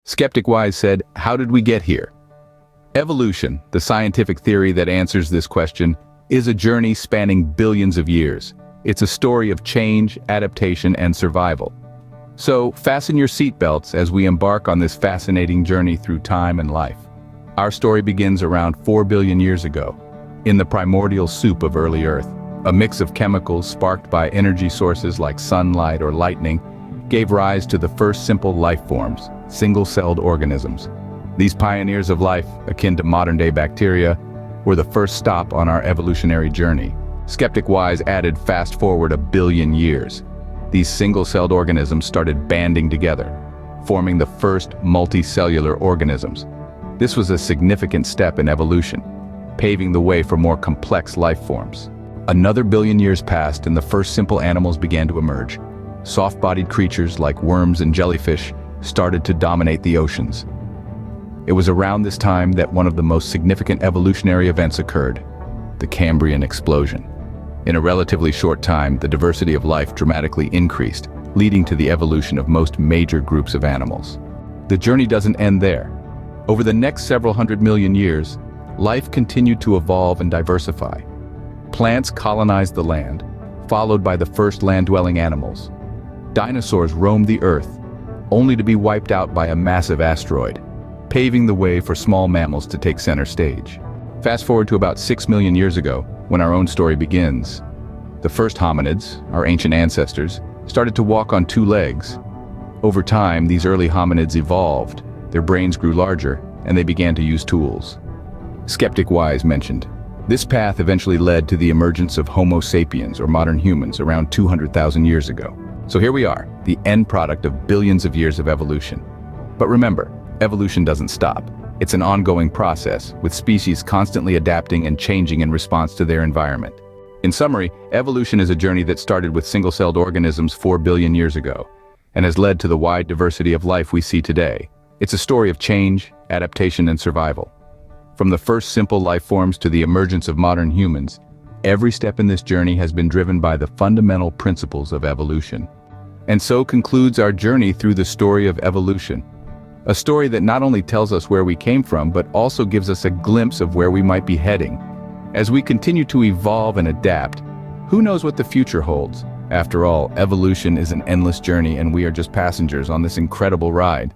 Skeptic Wise said, "How did we get here?" Evolution, the scientific theory that answers this question, is a journey spanning billions of years. It's a story of change, adaptation, and survival. So, fasten your seatbelts as we embark on this fascinating journey through time and life. Our story begins around 4 billion years ago, in the primordial soup of early Earth. A mix of chemicals sparked by energy sources like sunlight or lightning gave rise to the first simple life forms, single-celled organisms. These pioneers of life, akin to modern-day bacteria, were the first stop on our evolutionary journey. Skeptic Wise added fast forward 1 billion years. These single-celled organisms started banding together, forming the first multicellular organisms. This was a significant step in evolution, paving the way for more complex life forms. Another 1 billion years passed and the first simple animals began to emerge. Soft-bodied creatures like worms and jellyfish started to dominate the oceans. It was around this time that one of the most significant evolutionary events occurred, the Cambrian explosion. In a relatively short time, the diversity of life dramatically increased, leading to the evolution of most major groups of animals. The journey doesn't end there. Over the next several 100 million years, life continued to evolve and diversify. Plants colonized the land, followed by the first land-dwelling animals. Dinosaurs roamed the Earth, only to be wiped out by a massive asteroid, paving the way for small mammals to take center stage. Fast forward to about 6 million years ago, when our own story begins. The first hominids, our ancient ancestors, started to walk on 2 legs. Over time, these early hominids evolved, their brains grew larger, and they began to use tools. Skeptic Wise mentioned, this path eventually led to the emergence of Homo sapiens, or modern humans, around 200,000 years ago. So here we are, the end product of billions of years of evolution. But remember, evolution doesn't stop. It's an ongoing process, with species constantly adapting and changing in response to their environment. In summary, evolution is a journey that started with single-celled organisms 4 billion years ago, and has led to the wide diversity of life we see today. It's a story of change, adaptation, and survival. From the first simple life forms to the emergence of modern humans, every step in this journey has been driven by the fundamental principles of evolution. And so concludes our journey through the story of evolution. A story that not only tells us where we came from, but also gives us a glimpse of where we might be heading. As we continue to evolve and adapt, who knows what the future holds? After all, evolution is an endless journey and we are just passengers on this incredible ride.